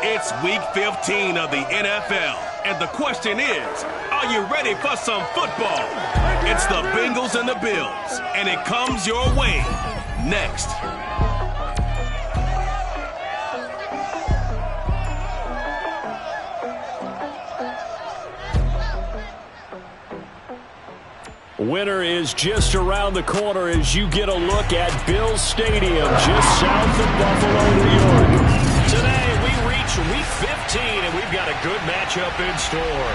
It's Week 15 of the NFL, and the question is, are you ready for some football? It's the Bengals and the Bills, and it comes your way next. Winter is just around the corner as you get a look at Bills Stadium, just south of Buffalo, New York. Today, we reach Week 15, and we've got a good matchup in store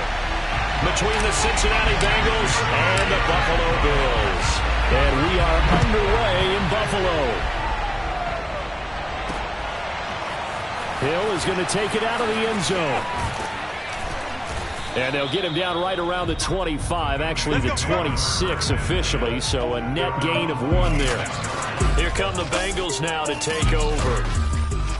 between the Cincinnati Bengals and the Buffalo Bills. And we are underway in Buffalo. Hill is going to take it out of the end zone. And they'll get him down right around the 25, actually the 26 officially, so a net gain of 1 there. Here come the Bengals now to take over.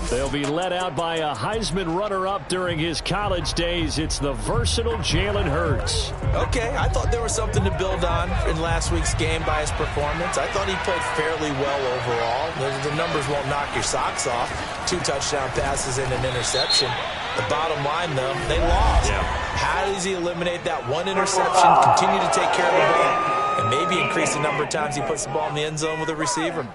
They'll be led out by a Heisman runner-up during his college days. It's the versatile Jalen Hurts. Okay, I thought there was something to build on in last week's game by his performance. I thought he played fairly well overall. The numbers won't knock your socks off. 2 touchdown passes and an interception. The bottom line, though, they lost. Yeah. How does he eliminate that 1 interception, continue to take care of the ball, and maybe increase the number of times he puts the ball in the end zone with a receiver?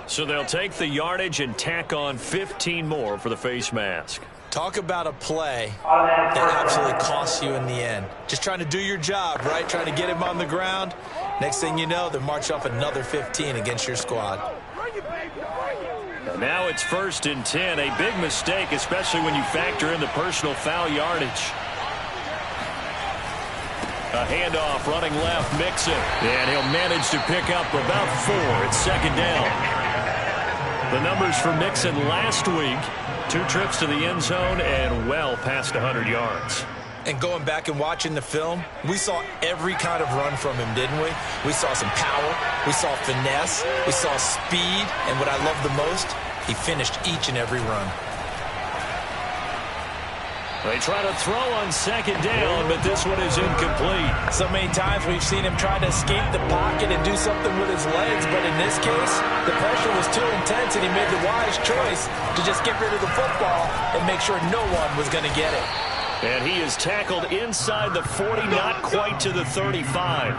So they'll take the yardage and tack on 15 more for the face mask. Talk about a play that absolutely costs you in the end. Just trying to do your job, right? Trying to get him on the ground. Next thing you know, they march off another 15 against your squad. Now it's 1st and 10. A big mistake, especially when you factor in the personal foul yardage. A handoff running left, Mixon. And he'll manage to pick up about 4. It's 2nd down. The numbers for Mixon last week, 2 trips to the end zone and well past 100 yards. And going back and watching the film, we saw every kind of run from him, didn't we? We saw some power, we saw finesse, we saw speed, and what I love the most, he finished each and every run. They try to throw on 2nd down, but this one is incomplete. So many times we've seen him try to escape the pocket and do something with his legs, but in this case, the pressure was too intense and he made the wise choice to just get rid of the football and make sure no one was going to get it. And he is tackled inside the 40, not quite to the 35.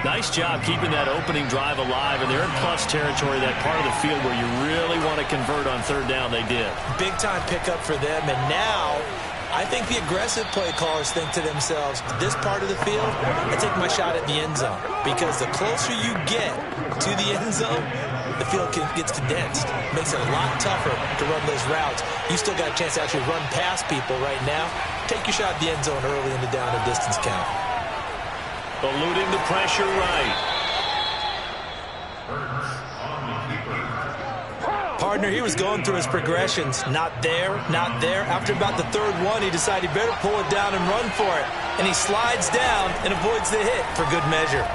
Nice job keeping that opening drive alive, and they're in plus territory, that part of the field where you really want to convert on 3rd down. They did. Big-time pickup for them, and now I think the aggressive play callers think to themselves, this part of the field, I take my shot at the end zone, because the closer you get to the end zone, the field gets condensed. Makes it a lot tougher to run those routes. You still got a chance to actually run past people right now. Take your shot at the end zone early in the down and distance count. Eluding the pressure right. Partner, he was going through his progressions. Not there, not there. After about the 3rd one, he decided he better pull it down and run for it. And he slides down and avoids the hit for good measure.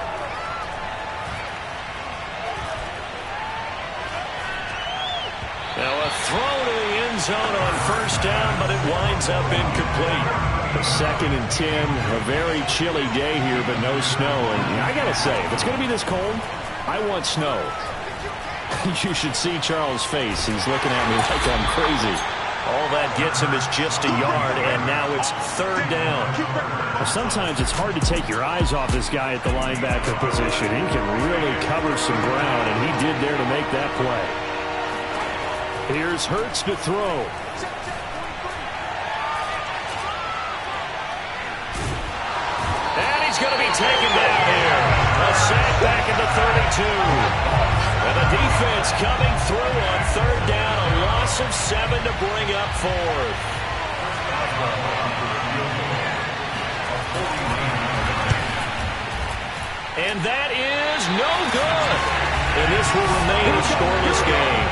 Now a throw to the end zone on 1st down, but it winds up incomplete. 2nd and 10, a very chilly day here, but no snow. And I got to say, if it's going to be this cold, I want snow. You should see Charles' face. He's looking at me like I'm crazy. All that gets him is just a yard, and now it's 3rd down. Sometimes it's hard to take your eyes off this guy at the linebacker position. He can really cover some ground, and he did there to make that play. Here's Hurts to throw. And he's going to be taken down here. A sack back at the 32. And the defense coming through on 3rd down. A loss of 7 to bring up 4th. And that is no good. And this will remain a scoreless game.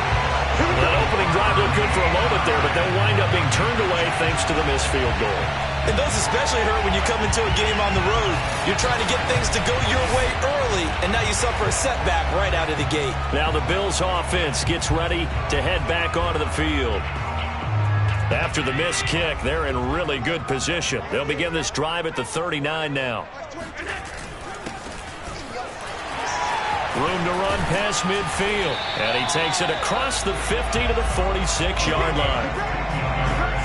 That opening drive looked good for a moment there, but they'll wind up being turned away thanks to the missed field goal. And those especially hurt when you come into a game on the road. You're trying to get things to go your way early, and now you suffer a setback right out of the gate. Now the Bills offense gets ready to head back onto the field. After the missed kick, they're in really good position. They'll begin this drive at the 39 now. Room to run past midfield. And he takes it across the 50 to the 46-yard line.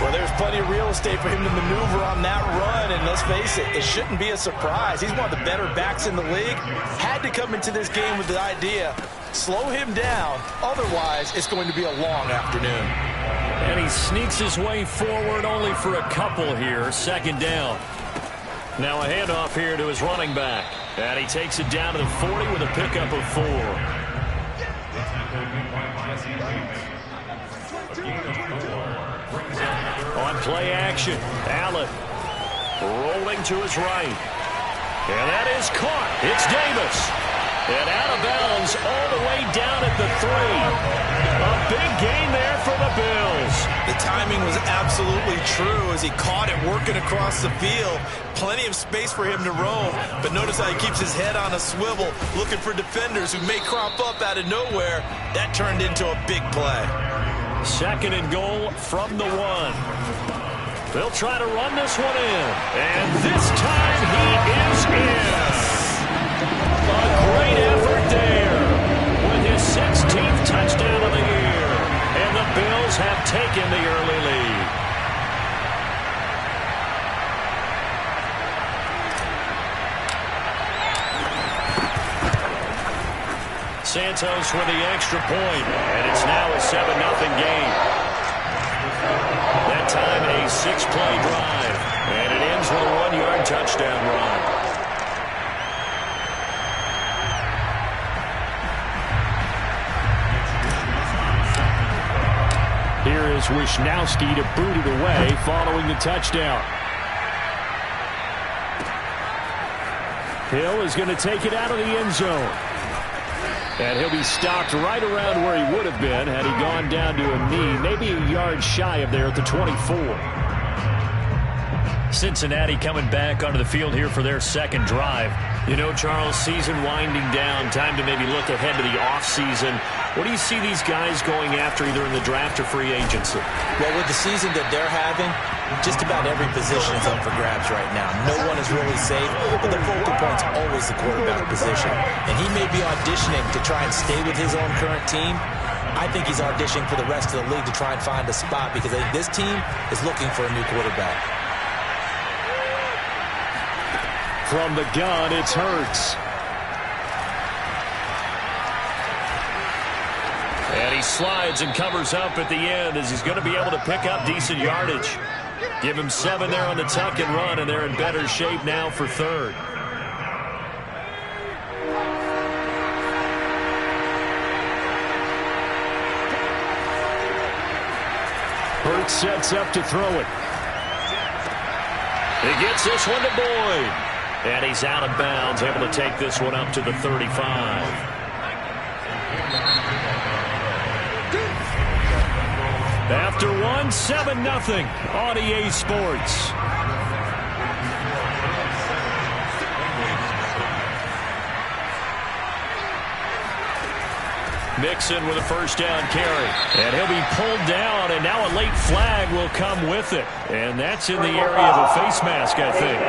Well, there's plenty of real estate for him to maneuver on that run, and let's face it, it shouldn't be a surprise. He's one of the better backs in the league. Had to come into this game with the idea, slow him down, otherwise it's going to be a long afternoon. And he sneaks his way forward only for a couple here, second down. Now a handoff here to his running back. And he takes it down to the 40 with a pickup of 4. On play action, Allen rolling to his right. And that is caught. It's Davis. And out of bounds all the way down at the 3. A big gain there for the Bills. The timing was absolutely true as he caught it working across the field. Plenty of space for him to roam, but notice how he keeps his head on a swivel looking for defenders who may crop up out of nowhere. That turned into a big play. Second and goal from the 1. They'll try to run this one in. And this time he is in. A great effort there with his 16th touchdown of the year. And the Bills have taken the early lead. Santos with the extra point, and it's now a 7-0 game. That time a 6-play drive, and it ends with a 1-yard touchdown run. Here is Wisnowski to boot it away following the touchdown. Hill is going to take it out of the end zone. And he'll be stopped right around where he would have been had he gone down to a knee, maybe a yard shy of there at the 24. Cincinnati coming back onto the field here for their second drive. You know, Charles, season winding down, time to maybe look ahead to the offseason. What do you see these guys going after either in the draft or free agency? Well, with the season that they're having, just about every position is up for grabs right now. No one is really safe, but the focal point's always the quarterback position. And he may be auditioning to try and stay with his own current team. I think he's auditioning for the rest of the league to try and find a spot because I think this team is looking for a new quarterback. From the gun, it's Hurts. And he slides and covers up at the end as he's going to be able to pick up decent yardage. Give him 7 there on the tuck and run, and they're in better shape now for third. Hurts sets up to throw it. He gets this one to Boyd. And he's out of bounds, able to take this one up to the 35. After one, 7-0 on EA Sports. Mixon with a first down carry. And he'll be pulled down, and now a late flag will come with it. And that's in the area of a face mask, I think.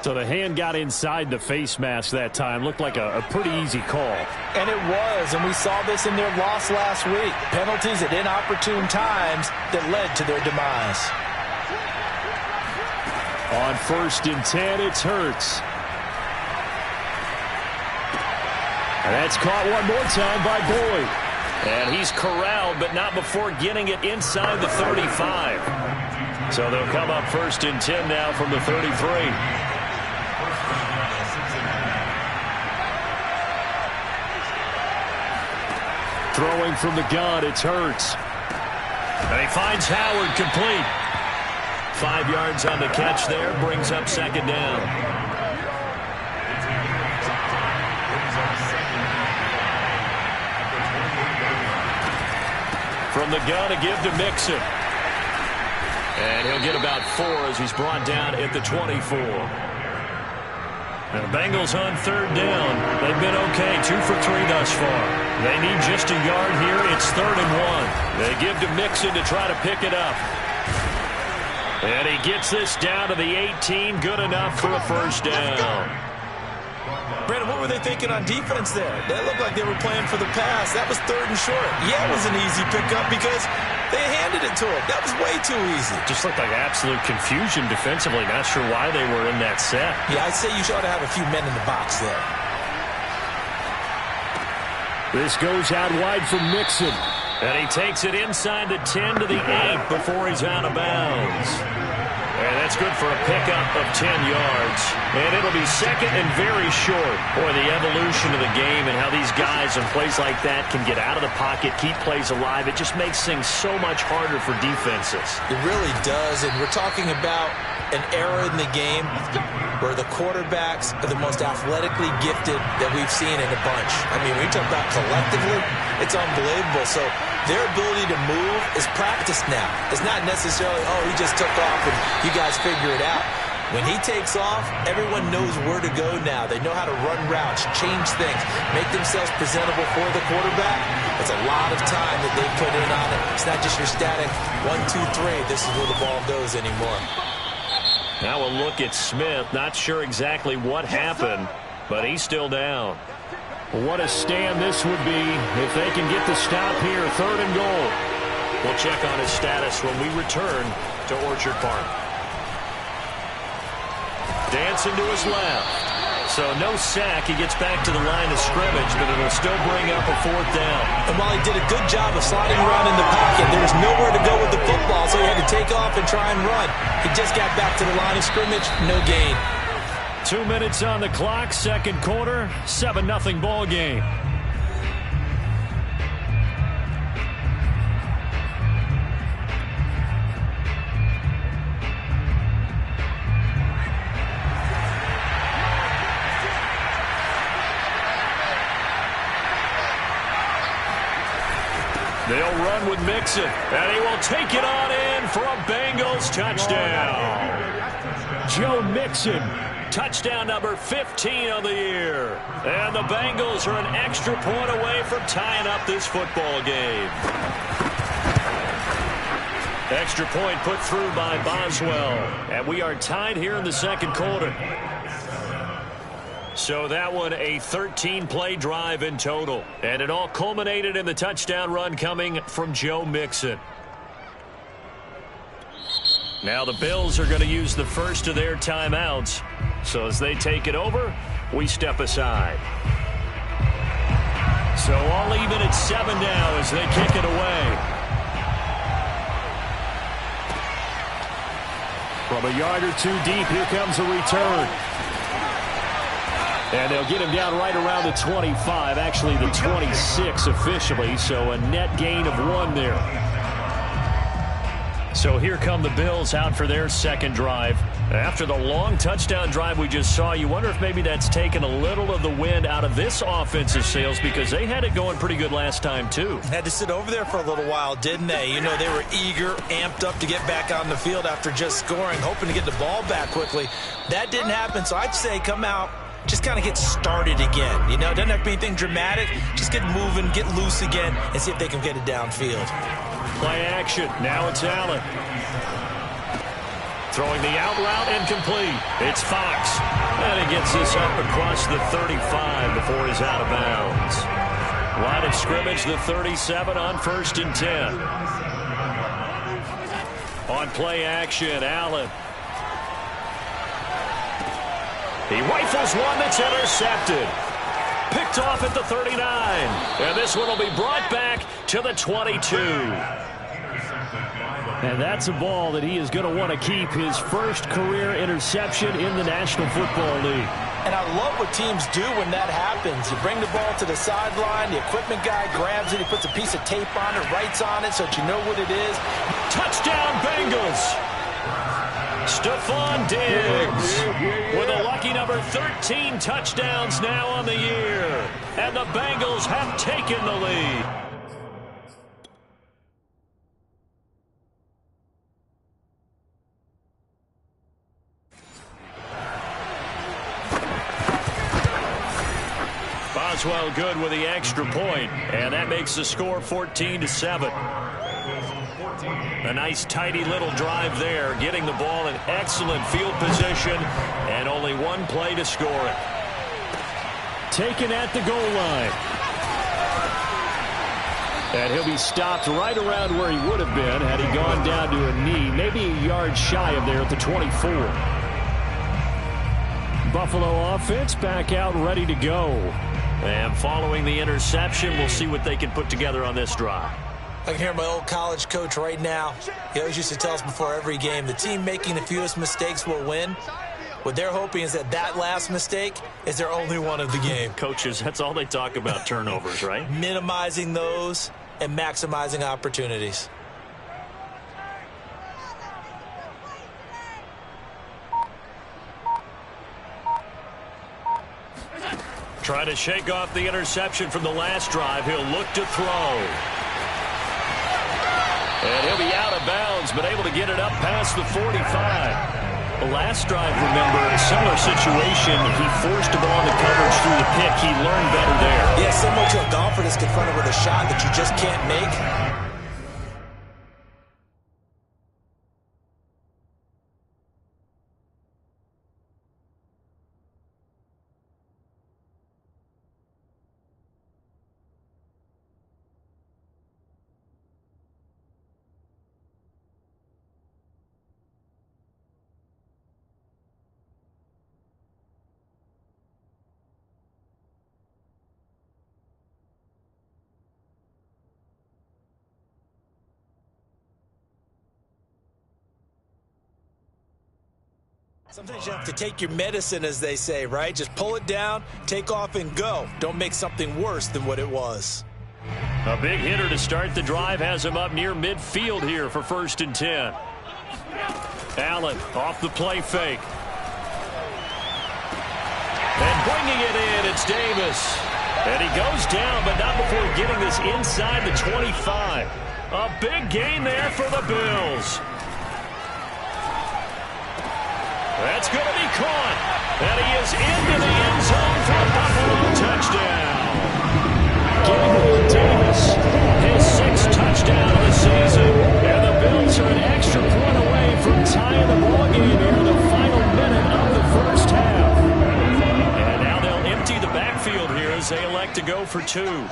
So the hand got inside the face mask that time. Looked like a pretty easy call. And it was, and we saw this in their loss last week. Penalties at inopportune times that led to their demise. On 1st and 10, it's Hurts. And that's caught one more time by Boyd. And he's corralled, but not before getting it inside the 35. So they'll come up 1st and 10 now from the 33. Throwing from the gun, it's Hurts. And he finds Howard complete. 5 yards on the catch there, brings up second down. From the gun, a give to Mixon. And he'll get about 4 as he's brought down at the 24. And the Bengals on 3rd down. They've been okay, 2 for 3 thus far. They need just a yard here. It's 3rd and 1. They give to Mixon to try to pick it up. And he gets this down to the 18. Good enough for a first down. Brandon, what were they thinking on defense there? They looked like they were playing for the pass. That was 3rd and short. Yeah, it was an easy pickup because they handed it to him. That was way too easy. Just looked like absolute confusion defensively. Not sure why they were in that set. Yeah, I'd say you ought to have a few men in the box there. This goes out wide for Mixon. And he takes it inside the 10 to the 8 before he's out of bounds. And that's good for a pickup of 10 yards. And it'll be second and very short. Boy, the evolution of the game and how these guys in plays like that can get out of the pocket, keep plays alive. It just makes things so much harder for defenses. It really does. And we're talking about an era in the game where the quarterbacks are the most athletically gifted that we've seen in a bunch. I mean, when you talk about collectively, it's unbelievable. So their ability to move is practiced now. It's not necessarily, oh, he just took off and you guys figure it out. When he takes off, everyone knows where to go now. They know how to run routes, change things, make themselves presentable for the quarterback. It's a lot of time that they put in on it. It's not just your static 1, 2, 3. This is where the ball goes anymore. Now we'll look at Smith. Not sure exactly what happened, but he's still down. What a stand this would be if they can get the stop here. 3rd and goal. We'll check on his status when we return to Orchard Park. Dancing to his left. So no sack. He gets back to the line of scrimmage, but it'll still bring up a 4th down. And while he did a good job of sliding around in the pocket, there was nowhere to go with the football, so he had to take off and try and run. He just got back to the line of scrimmage. No gain. 2 minutes on the clock, second quarter, 7-0 ball game. They'll run with Mixon, and he will take it on in for a Bengals touchdown. Joe Mixon. Touchdown number 15 of the year. And the Bengals are an extra point away from tying up this football game. Extra point put through by Boswell. And we are tied here in the second quarter. So that one a 13-play drive in total. And it all culminated in the touchdown run coming from Joe Mixon. Now the Bills are going to use the first of their timeouts. So as they take it over, we step aside. So all even at 7 now as they kick it away. From a yard or 2 deep, here comes a return. And they'll get him down right around the 25, actually the 26 officially, so a net gain of 1 there. So here come the Bills out for their second drive. After the long touchdown drive we just saw, you wonder if maybe that's taken a little of the wind out of this offensive sails because they had it going pretty good last time too. Had to sit over there for a little while, didn't they? You know, they were eager, amped up to get back on the field after just scoring, hoping to get the ball back quickly. That didn't happen, so I'd say come out, just kind of get started again. You know, it doesn't have to be anything dramatic. Just get moving, get loose again, and see if they can get it downfield. Play action. Now it's Allen. Throwing the out route incomplete. It's Fox. And he gets this up across the 35 before he's out of bounds. Line of scrimmage, the 37 on 1st and 10. On play action, Allen. He rifles one that's intercepted. Picked off at the 39. And this one will be brought back to the 22. And that's a ball that he is going to want to keep, his first career interception in the National Football League. And I love what teams do when that happens. You bring the ball to the sideline, the equipment guy grabs it, he puts a piece of tape on it, writes on it so that you know what it is. Touchdown, Bengals! Stephon Diggs with a lucky number 13 touchdowns now on the year. And the Bengals have taken the lead. Boswell good with the extra point, and that makes the score 14-7. A nice, tidy little drive there, getting the ball in excellent field position, and only one play to score it. Taken at the goal line. And he'll be stopped right around where he would have been had he gone down to a knee, maybe a yard shy of there at the 24. Buffalo offense back out ready to go. And following the interception, we'll see what they can put together on this drive. I can hear my old college coach right now. He always used to tell us before every game, the team making the fewest mistakes will win. What they're hoping is that that last mistake is their only one of the game. Coaches, that's all they talk about, turnovers, right? Minimizing those and maximizing opportunities. Trying to shake off the interception from the last drive. He'll look to throw. And he'll be out of bounds, but able to get it up past the 45. The last drive, remember, a similar situation. He forced a ball into coverage through the pick. He learned better there. Yeah, similar to a golfer that's confronted with a shot that you just can't make. Sometimes you have to take your medicine, as they say, right? Just pull it down, take off, and go. Don't make something worse than what it was. A big hitter to start the drive has him up near midfield here for 1st and 10. Allen off the play fake. And bringing it in, it's Davis. And he goes down, but not before getting this inside the 25. A big gain there for the Bills. That's going to be caught. And he is into the end zone for a Buffalo touchdown. Gabriel Davis, his 6th touchdown of the season. And the Bills are an extra point away from tying the ballgame here in the final minute of the first half. And now they'll empty the backfield here as they elect to go for 2.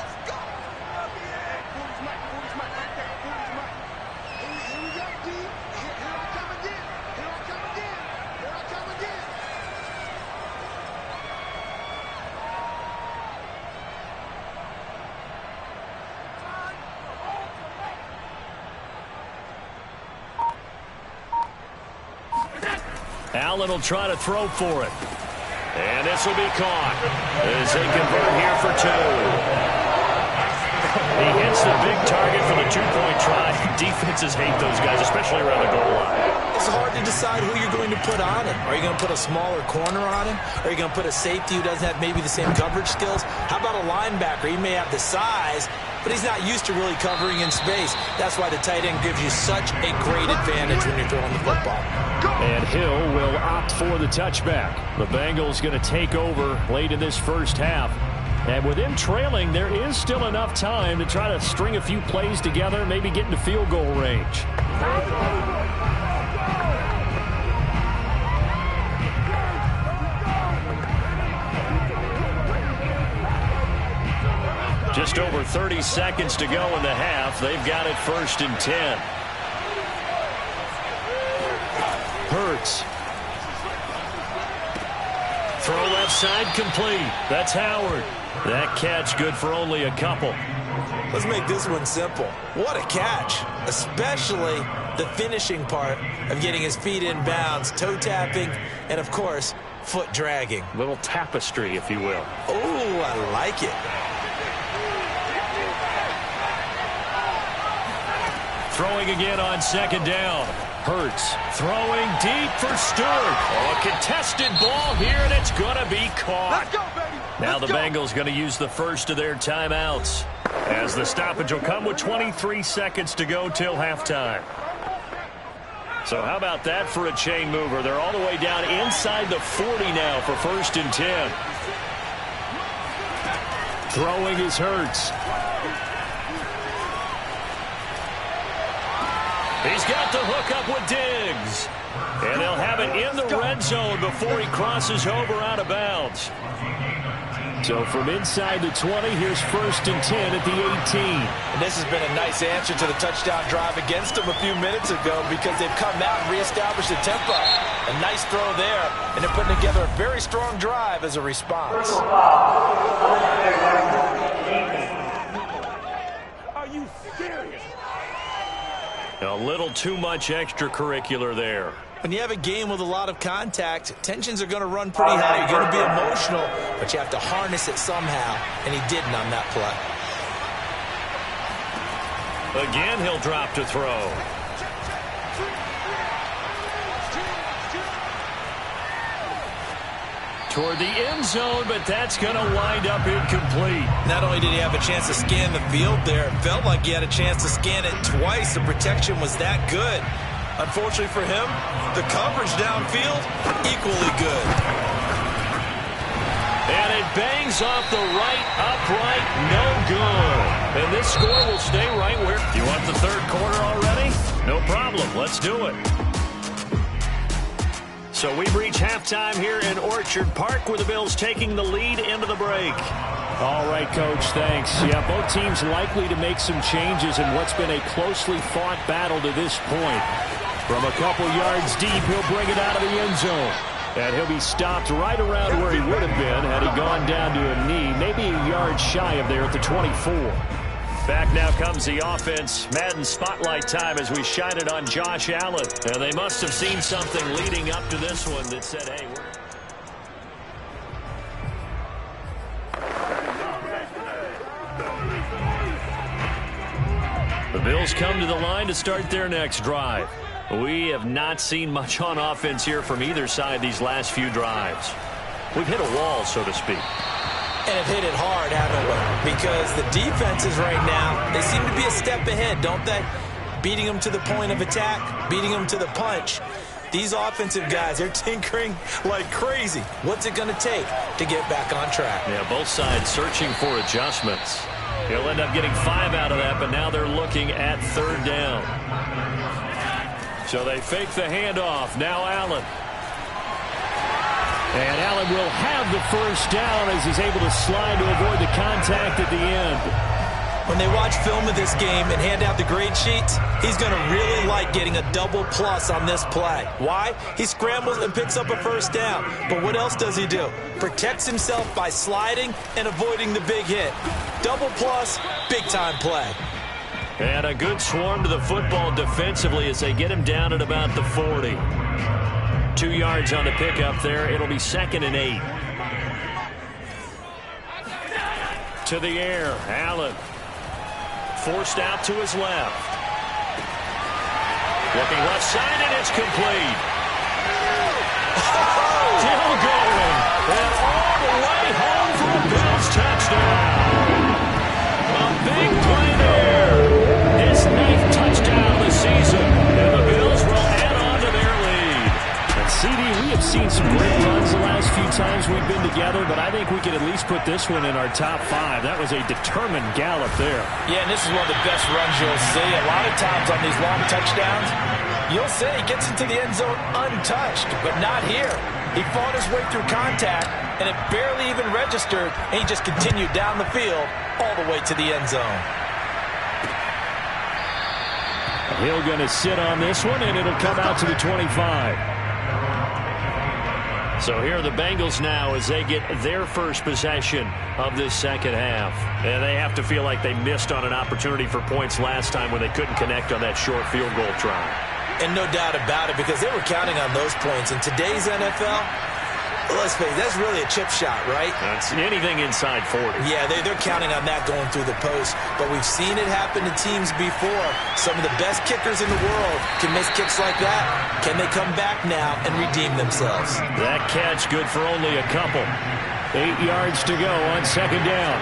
Allen will try to throw for it. And this will be caught as they convert here for 2. He hits the big target for the 2-point try. Defenses hate those guys, especially around the goal line. It's hard to decide who you're going to put on him. Are you going to put a smaller corner on him? Are you going to put a safety who doesn't have maybe the same coverage skills? How about a linebacker? He may have the size, but he's not used to really covering in space. That's why the tight end gives you such a great advantage when you're throwing the football. And Hill will opt for the touchback. The Bengals going to take over late in this first half. And with him trailing, there is still enough time to try to string a few plays together, maybe get into field goal range. Just over 30 seconds to go in the half. They've got it 1st and 10. Hurts. Throw left side complete. That's Howard. That catch good for only a couple. Let's make this one simple. What a catch, especially the finishing part of getting his feet in bounds, toe tapping, and of course, foot dragging. Little tapestry, if you will. Oh, I like it. Throwing again on 2nd down. Hurts throwing deep for Stewart. Oh, a contested ball here, and it's going to be caught. Let's go, baby. Now the Bengals going to use the first of their timeouts, as the stoppage will come with 23 seconds to go till halftime. So how about that for a chain mover? They're all the way down inside the 40 now for 1st and 10. Throwing is Hurts. He's got the hook up with Diggs. And they'll have it in the red zone before he crosses over out of bounds. So from inside the 20, here's 1st and 10 at the 18. And this has been a nice answer to the touchdown drive against them a few minutes ago because they've come out and reestablished the tempo. A nice throw there, and they're putting together a very strong drive as a response. Are you serious? A little too much extracurricular there. When you have a game with a lot of contact, tensions are going to run pretty high. You're going to be emotional, but you have to harness it somehow, and he didn't on that play. Again, he'll drop to throw. Toward the end zone, but that's going to wind up incomplete. Not only did he have a chance to scan the field there, it felt like he had a chance to scan it twice. The protection was that good. Unfortunately for him, the coverage downfield, equally good. And it bangs off the right upright, no good. And this score will stay right where... You want the third quarter already? No problem, let's do it. So we reach halftime here in Orchard Park where the Bills taking the lead into the break. All right, Coach, thanks. Yeah, both teams likely to make some changes in what's been a closely fought battle to this point. From a couple yards deep, he'll bring it out of the end zone. And he'll be stopped right around where he would have been had he gone down to a knee, maybe a yard shy of there at the 24. Back now comes the offense. Madden spotlight time as we shine it on Josh Allen. And they must have seen something leading up to this one that said, hey, the Bills come to the line to start their next drive. We have not seen much on offense here from either side these last few drives. We've hit a wall, so to speak. And have hit it hard, haven't we? Because the defenses right now, they seem to be a step ahead, don't they? Beating them to the point of attack, beating them to the punch. These offensive guys, they're tinkering like crazy. What's it going to take to get back on track? Yeah, both sides searching for adjustments. He'll end up getting 5 out of that, but now they're looking at 3rd down. So they fake the handoff. Now Allen. And Allen will have the 1st down as he's able to slide to avoid the contact at the end. When they watch film of this game and hand out the grade sheets, he's going to really like getting a double plus on this play. Why? He scrambles and picks up a 1st down. But what else does he do? Protects himself by sliding and avoiding the big hit. Double plus, big-time play. And a good swarm to the football defensively as they get him down at about the 40. 2 yards on the pickup there. It'll be 2nd and 8. To the air, Allen. Forced out to his left. Looking left side, and it's complete. Still going. And all the way home for a Bills touchdown. A big play there. His 9th touchdown of the season. And the Bills will add on to their lead. And CD, we have seen some great runs the last few times we've been together, but I think we can at least put this one in our top 5. That was a determined gallop there. Yeah, and this is one of the best runs you'll see. A lot of times on these long touchdowns, you'll see he gets into the end zone untouched, but not here. He fought his way through contact, and it barely even registered, and he just continued down the field all the way to the end zone. Hill going to sit on this one, and it'll come out to the 25. So here are the Bengals now as they get their first possession of this second half. And they have to feel like they missed on an opportunity for points last time when they couldn't connect on that short field goal try. And no doubt about it, because they were counting on those points. In today's NFL, let's face it, that's really a chip shot, right? That's anything inside 40. Yeah, they're counting on that going through the post. But we've seen it happen to teams before. Some of the best kickers in the world can miss kicks like that. Can they come back now and redeem themselves? That catch good for only a couple. 8 yards to go on 2nd down.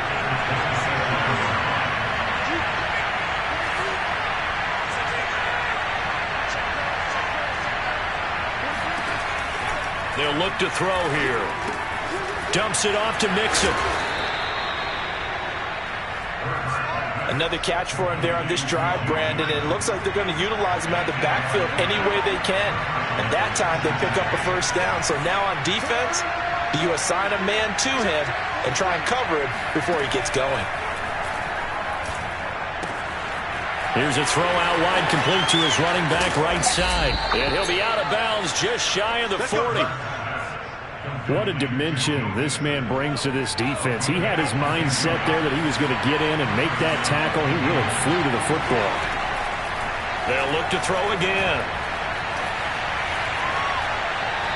They'll look to throw here. Dumps it off to Mixon. A Another catch for him there on this drive, Brandon. And it looks like they're going to utilize him out of the backfield any way they can. And that time they pick up a first down. So now on defense, do you assign a man to him and try and cover him before he gets going? Here's a throw out wide, complete to his running back right side. And he'll be out of bounds just shy of the 40. What a dimension this man brings to this defense. He had his mind set there that he was going to get in and make that tackle. He really flew to the football. They'll look to throw again.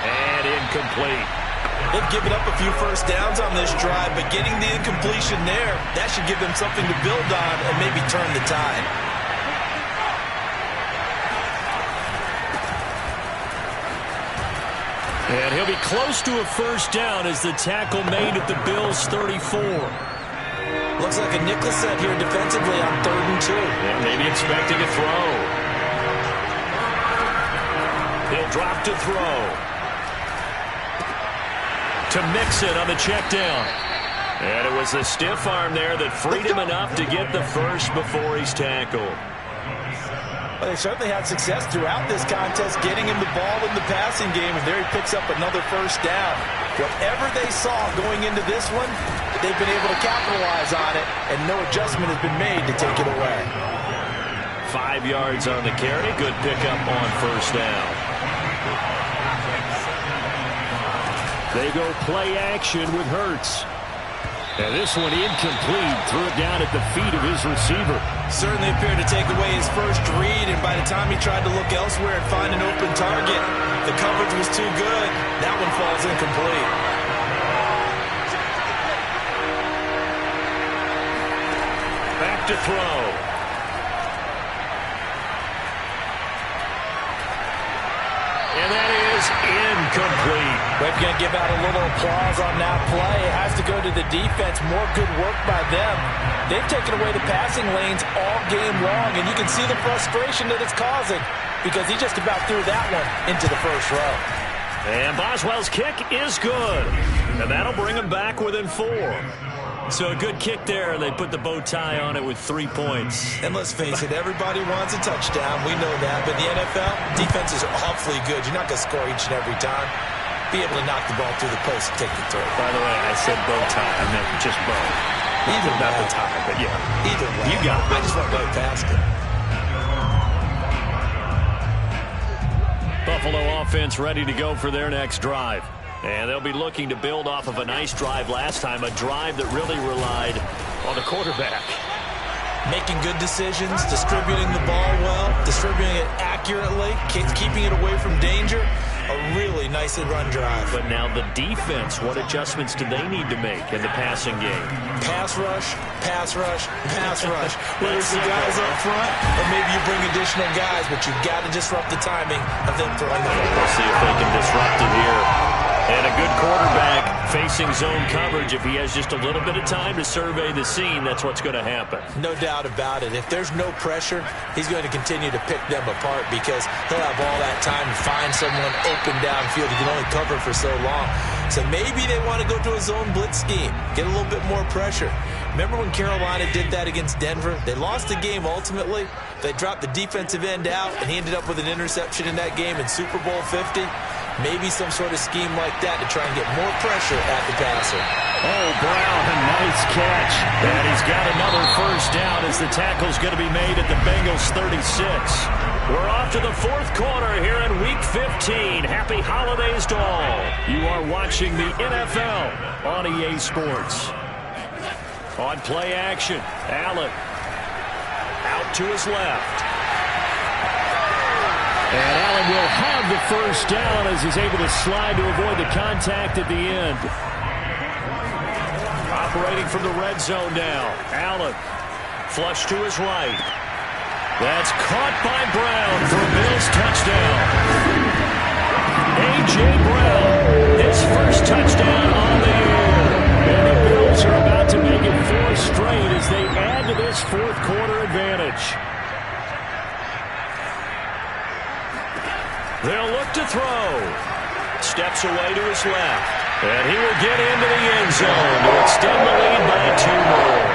And incomplete. They've given up a few first downs on this drive, but getting the incompletion there, that should give them something to build on and maybe turn the tide. And he'll be close to a first down as the tackle made at the Bills' 34. Looks like a nickel set here defensively on 3rd and 2. And maybe expecting a throw. He'll drop to throw. To Mixon on the check down. And it was the stiff arm there that freed him enough to get the first before he's tackled. Well, they certainly had success throughout this contest getting him the ball in the passing game, and there he picks up another first down. Whatever they saw going into this one, they've been able to capitalize on it, and no adjustment has been made to take it away. 5 yards on the carry. Good pickup on first down. They go play action with Hurts. And this one incomplete. Threw it down at the feet of his receiver. Certainly appeared to take away his first read, and by the time he tried to look elsewhere and find an open target, the coverage was too good. That one falls incomplete. Back to throw. And that is incomplete. We're going to give out a little applause on that play. It has to go to the defense. More good work by them. They've taken away the passing lanes all game long, and you can see the frustration that it's causing because he just about threw that one into the first row. And Boswell's kick is good. And that'll bring him back within 4. So a good kick there. They put the bow tie on it with 3 points. And let's face it, everybody wants a touchdown. We know that. But in the NFL, defenses are awfully good. You're not going to score each and every time. Be able to knock the ball through the post and take the throw. By the way, I said bow tie. I meant just bow. Either not the tie, but yeah. Either way. You got it. I just went right past it. Buffalo offense ready to go for their next drive. And they'll be looking to build off of a nice drive last time, a drive that really relied on the quarterback. Making good decisions, distributing the ball well, distributing it accurately, keeping it away from danger. A really nice run drive. But now the defense, what adjustments do they need to make in the passing game? Pass rush, pass rush, pass rush. Whether it's the guys up front or maybe you bring additional guys, but you've got to disrupt the timing of them throwing the ball. We'll see if they can disrupt it here. And a good quarterback facing zone coverage. If he has just a little bit of time to survey the scene, that's what's going to happen. No doubt about it. If there's no pressure, he's going to continue to pick them apart because he'll have all that time to find someone open downfield. He can only cover for so long. So maybe they want to go to a zone blitz scheme, get a little bit more pressure. Remember when Carolina did that against Denver? They lost the game ultimately. They dropped the defensive end out, and he ended up with an interception in that game in Super Bowl 50. Maybe some sort of scheme like that to try and get more pressure at the passer. Oh, Brown, a nice catch. And he's got another first down as the tackle's going to be made at the Bengals 36. We're off to the 4th quarter here in Week 15. Happy holidays to all. You are watching the NFL on EA Sports. On play action, Allen out to his left. And Allen will have the first down as he's able to slide to avoid the contact at the end. Operating from the red zone now. Allen, flush to his right. That's caught by Brown for a Bills touchdown. A.J. Brown, his first touchdown on the year. And the Bills are about to make it 4 straight as they add to this 4th quarter advantage. They'll look to throw. Steps away to his left. And he will get into the end zone to extend the lead by 2 more.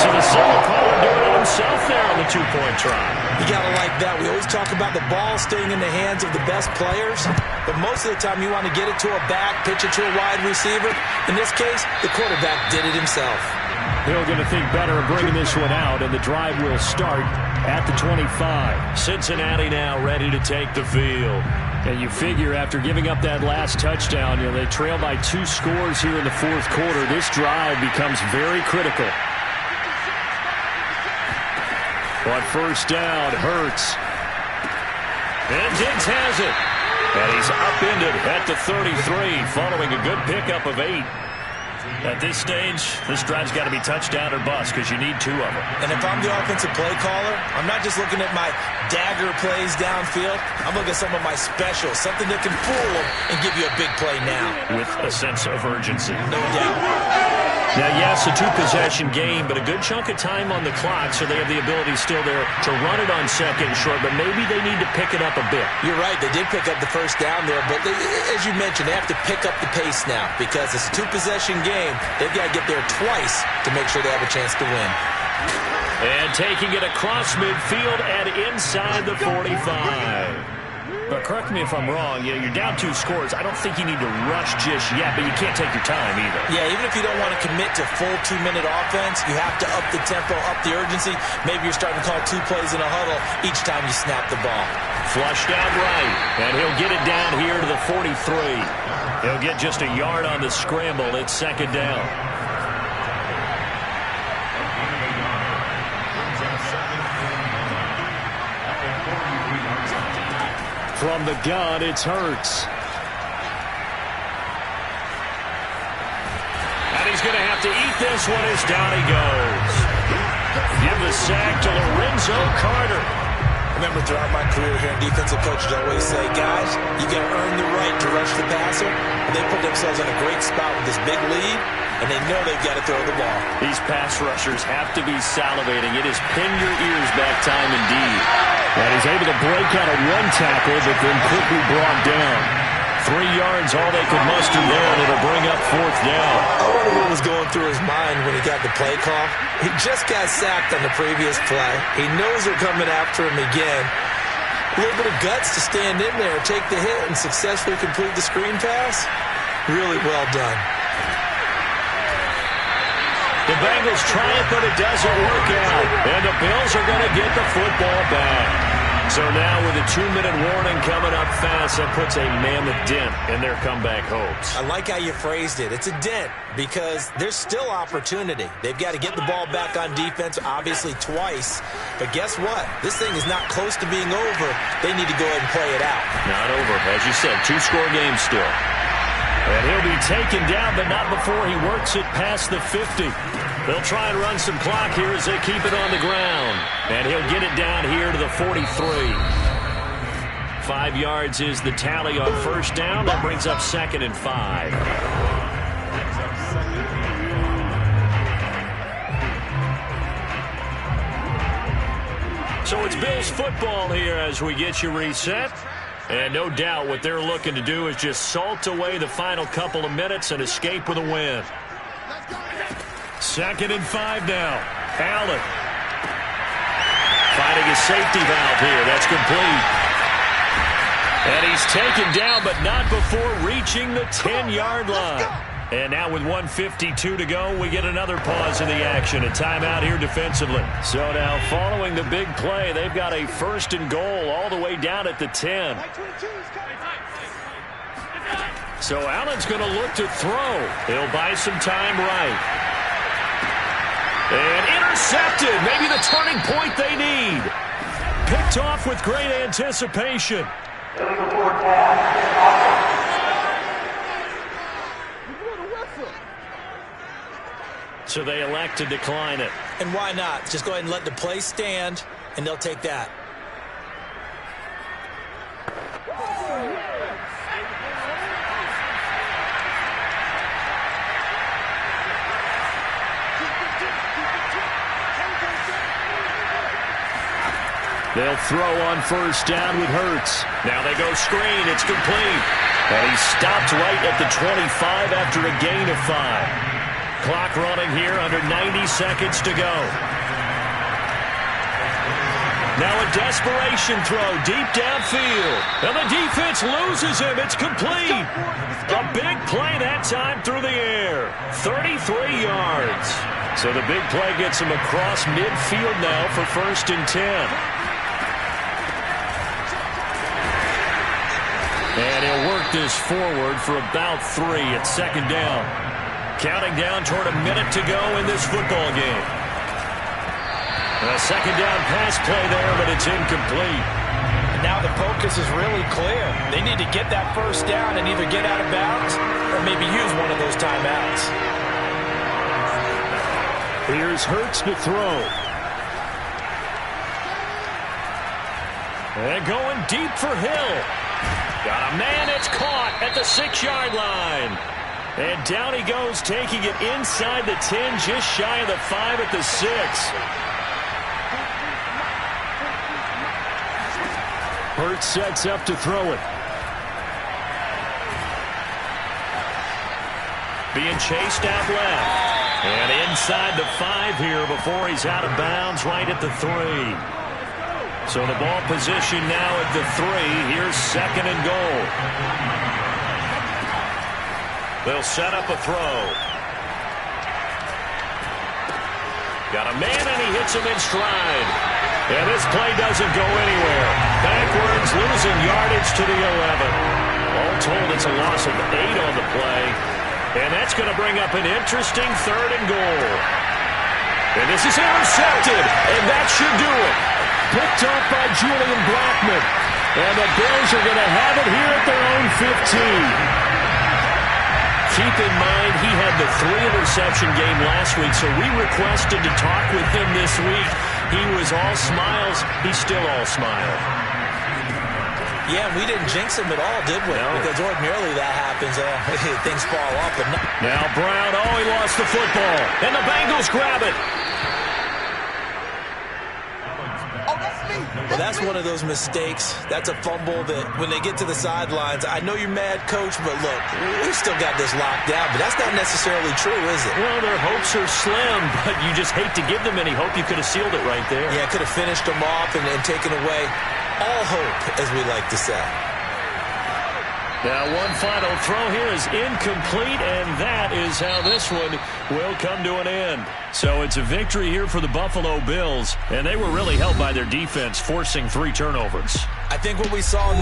So the Silver Power doing 2-point try. You got to like that. We always talk about the ball staying in the hands of the best players, but most of the time you want to get it to a back, pitch it to a wide receiver. In this case, the quarterback did it himself. Hill going to think better of bringing this one out, and the drive will start at the 25. Cincinnati now ready to take the field. And you figure after giving up that last touchdown, they trail by 2 scores here in the fourth quarter. This drive becomes very critical. On first down, Hurts. And Diggs has it. And he's upended at the 33 following a good pickup of 8. At this stage, this drive's got to be touchdown or bust because you need 2 of them. And if I'm the offensive play caller, I'm not just looking at my dagger plays downfield. I'm looking at some of my specials, something that can fool them and give you a big play now. With a sense of urgency. No doubt. Now, yes, a 2-possession game, but a good chunk of time on the clock, so they have the ability still there to run it on second and short, but maybe they need to pick it up a bit. You're right. They did pick up the first down there, but as you mentioned, they have to pick up the pace now because it's a 2-possession game. They've got to get there twice to make sure they have a chance to win. And taking it across midfield and inside the 45. But correct me if I'm wrong, you're down 2 scores. I don't think you need to rush just yet, but you can't take your time either. Yeah, even if you don't want to commit to full 2-minute offense, you have to up the tempo, up the urgency. Maybe you're starting to call 2 plays in a huddle each time you snap the ball. Flushed out right, and he'll get it down here to the 43. He'll get just a yard on the scramble. It's second down. From the gun, it's Hurts. And he's going to have to eat this one as down he goes. Give the sack to Lorenzo Carter. Remember, throughout my career here, defensive coaches always say, guys, you got to earn the right to rush the passer. And they put themselves in a great spot with this big lead, and they know they've got to throw the ball. These pass rushers have to be salivating. It is pin your ears back time indeed. And he's able to break out of 1 tackle, but then quickly brought down. 3 yards, all they could muster there, and it'll bring up 4th down. I wonder what was going through his mind when he got the play call. He just got sacked on the previous play. He knows they're coming after him again. A little bit of guts to stand in there, take the hit, and successfully complete the screen pass. Really well done. The Bengals try it, but it doesn't work out. And the Bills are going to get the football back. So now with a 2-minute warning coming up fast, that puts a mammoth dent in their comeback hopes. I like how you phrased it. It's a dent because there's still opportunity. They've got to get the ball back on defense, obviously twice. But guess what? This thing is not close to being over. They need to go ahead and play it out. Not over. As you said, 2-score game still. And he'll be taken down, but not before he works it past the 50. They'll try and run some clock here as they keep it on the ground. And he'll get it down here to the 43. 5 yards is the tally on first down. That brings up 2nd and 5. So it's Bills football here as we get you reset. And no doubt what they're looking to do is just salt away the final couple of minutes and escape with a win. 2nd and 5 now. Allen finding a safety valve here. That's complete. And he's taken down, but not before reaching the 10-yard line. And now with 1:52 to go, we get another pause in the action. A timeout here defensively. So now following the big play, they've got a 1st and goal all the way down at the 10. So Allen's going to look to throw. He'll buy some time right. And intercepted. Maybe the turning point they need. Picked off with great anticipation. So they elect to decline it. And why not? Just go ahead and let the play stand, and they'll take that. They'll throw on first down with Hurts. Now they go screen. It's complete. And he stopped right at the 25 after a gain of 5. Clock running here under 90 seconds to go. Now a desperation throw deep downfield. And the defense loses him. It's complete. A big play that time through the air. 33 yards. So the big play gets him across midfield now for 1st and 10. And he'll work this forward for about 3 at 2nd down. Counting down toward a minute to go in this football game. A 2nd down pass play there, but it's incomplete. And now the focus is really clear. They need to get that 1st down and either get out of bounds or maybe use one of those timeouts. Here's Hurts to throw. And going deep for Hill. Got a man, it's caught at the 6-yard line. And down he goes, taking it inside the 10, just shy of the 5 at the 6. Hurts sets up to throw it. Being chased out left. And inside the 5 here before he's out of bounds right at the 3. So the ball position now at the 3. Here's 2nd and goal. They'll set up a throw. Got a man and he hits him in stride. And this play doesn't go anywhere. Backwards, losing yardage to the 11. All told, it's a loss of 8 on the play. And that's going to bring up an interesting 3rd and goal. And this is intercepted. And that should do it. Picked up by Julian Blackmon. And the Bills are going to have it here at their own 15. Keep in mind, he had the 3-interception game last week, so we requested to talk with him this week. He was all smiles. He's still all smile. Yeah, we didn't jinx him at all, did we? No. Because ordinarily that happens. Things fall off. But now Brown, he lost the football. And the Bengals grab it. Well, that's one of those mistakes. That's a fumble that when they get to the sidelines, I know you're mad, Coach, but look, we've still got this locked down. But that's not necessarily true, is it? Well, their hopes are slim, but you just hate to give them any hope. You could have sealed it right there. Yeah, could have finished them off and taken away all hope, as we like to say. Now one final throw here is incomplete, and that is how this one will come to an end. So it's a victory here for the Buffalo Bills, and they were really helped by their defense, forcing 3 turnovers. I think what we saw in